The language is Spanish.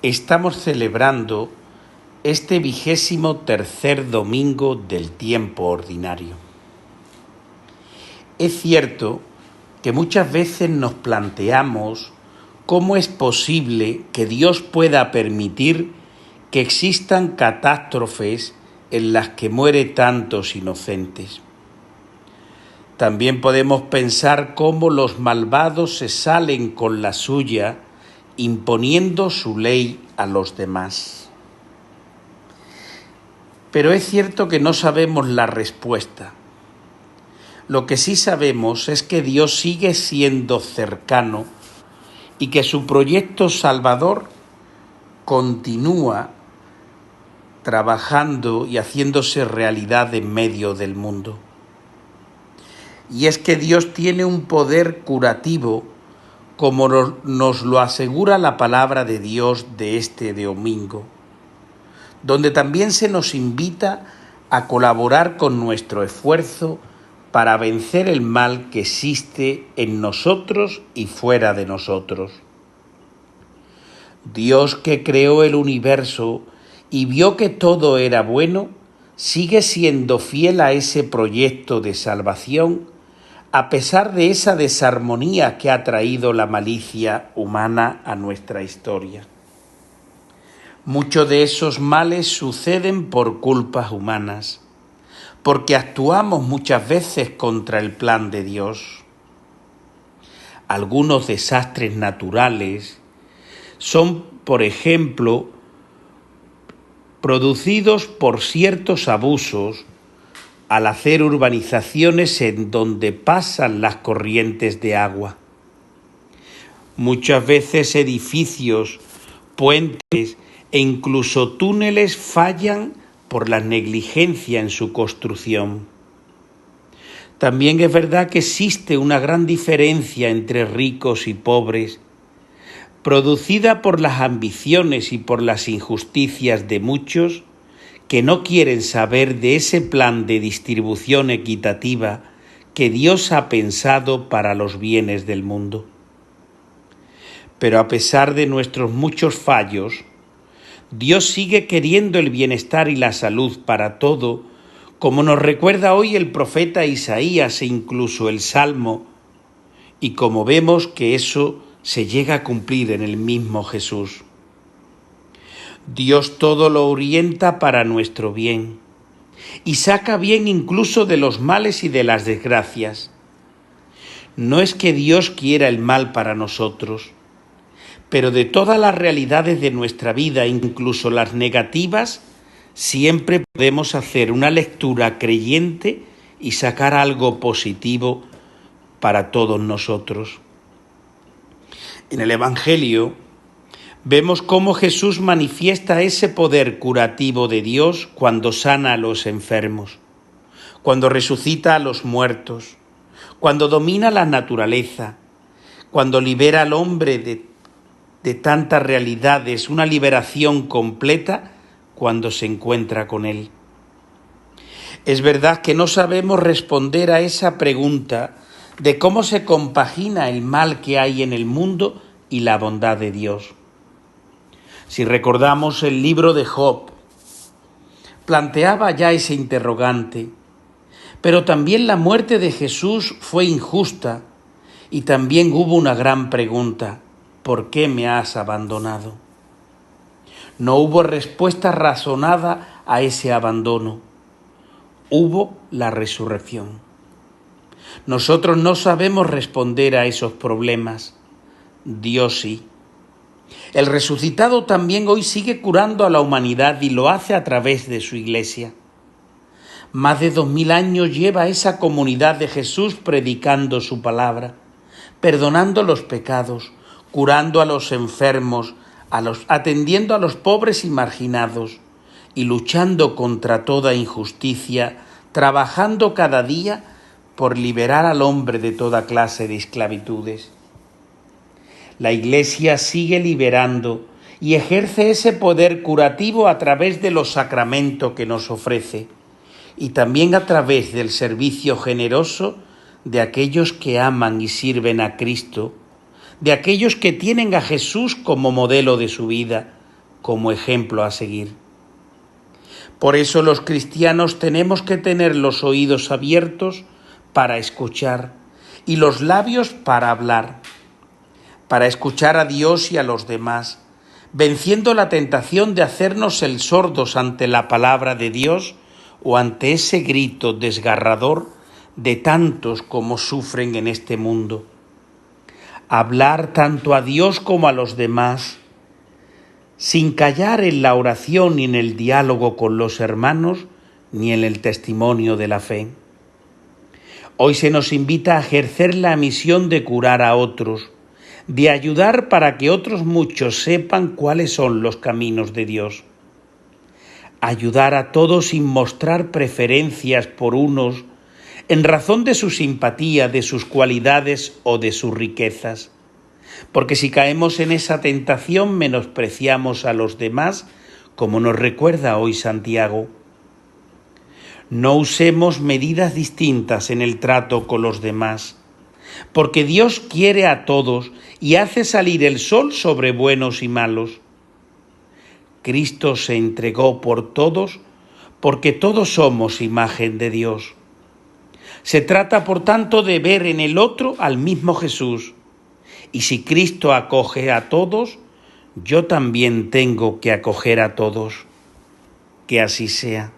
Estamos celebrando este 23º domingo del tiempo ordinario. Es cierto que muchas veces nos planteamos cómo es posible que Dios pueda permitir que existan catástrofes en las que mueren tantos inocentes. También podemos pensar cómo los malvados se salen con la suya imponiendo su ley a los demás. Pero es cierto que no sabemos la respuesta. Lo que sí sabemos es que Dios sigue siendo cercano y que su proyecto salvador continúa trabajando y haciéndose realidad en medio del mundo. Y es que Dios tiene un poder curativo, como nos lo asegura la palabra de Dios de este domingo, donde también se nos invita a colaborar con nuestro esfuerzo para vencer el mal que existe en nosotros y fuera de nosotros. Dios, que creó el universo y vio que todo era bueno, sigue siendo fiel a ese proyecto de salvación, a pesar de esa desarmonía que ha traído la malicia humana a nuestra historia. Muchos de esos males suceden por culpas humanas, porque actuamos muchas veces contra el plan de Dios. Algunos desastres naturales son, por ejemplo, producidos por ciertos abusos al hacer urbanizaciones en donde pasan las corrientes de agua. Muchas veces edificios, puentes e incluso túneles fallan por la negligencia en su construcción. También es verdad que existe una gran diferencia entre ricos y pobres, producida por las ambiciones y por las injusticias de muchos que no quieren saber de ese plan de distribución equitativa que Dios ha pensado para los bienes del mundo. Pero a pesar de nuestros muchos fallos, Dios sigue queriendo el bienestar y la salud para todo, como nos recuerda hoy el profeta Isaías e incluso el Salmo, y como vemos que eso se llega a cumplir en el mismo Jesús. Dios todo lo orienta para nuestro bien y saca bien incluso de los males y de las desgracias. No es que Dios quiera el mal para nosotros, pero de todas las realidades de nuestra vida, incluso las negativas, siempre podemos hacer una lectura creyente y sacar algo positivo para todos nosotros. En el Evangelio vemos cómo Jesús manifiesta ese poder curativo de Dios cuando sana a los enfermos, cuando resucita a los muertos, cuando domina la naturaleza, cuando libera al hombre de tantas realidades, una liberación completa cuando se encuentra con Él. Es verdad que no sabemos responder a esa pregunta de cómo se compagina el mal que hay en el mundo y la bondad de Dios. Si recordamos el libro de Job, planteaba ya ese interrogante, pero también la muerte de Jesús fue injusta y también hubo una gran pregunta: ¿por qué me has abandonado? No hubo respuesta razonada a ese abandono, hubo la resurrección. Nosotros no sabemos responder a esos problemas, Dios sí. El resucitado también hoy sigue curando a la humanidad y lo hace a través de su Iglesia. Más de 2000 años lleva esa comunidad de Jesús predicando su palabra, perdonando los pecados, curando a los enfermos, atendiendo a los pobres y marginados y luchando contra toda injusticia, trabajando cada día por liberar al hombre de toda clase de esclavitudes. La Iglesia sigue liberando y ejerce ese poder curativo a través de los sacramentos que nos ofrece y también a través del servicio generoso de aquellos que aman y sirven a Cristo, de aquellos que tienen a Jesús como modelo de su vida, como ejemplo a seguir. Por eso los cristianos tenemos que tener los oídos abiertos para escuchar y los labios para hablar, para escuchar a Dios y a los demás, venciendo la tentación de hacernos el sordos ante la palabra de Dios o ante ese grito desgarrador de tantos como sufren en este mundo. Hablar tanto a Dios como a los demás, sin callar en la oración ni en el diálogo con los hermanos, ni en el testimonio de la fe. Hoy se nos invita a ejercer la misión de curar a otros, de ayudar para que otros muchos sepan cuáles son los caminos de Dios. Ayudar a todos sin mostrar preferencias por unos en razón de su simpatía, de sus cualidades o de sus riquezas. Porque si caemos en esa tentación menospreciamos a los demás, como nos recuerda hoy Santiago. No usemos medidas distintas en el trato con los demás, porque Dios quiere a todos y hace salir el sol sobre buenos y malos. Cristo se entregó por todos, porque todos somos imagen de Dios. Se trata, por tanto, de ver en el otro al mismo Jesús. Y si Cristo acoge a todos, yo también tengo que acoger a todos. Que así sea.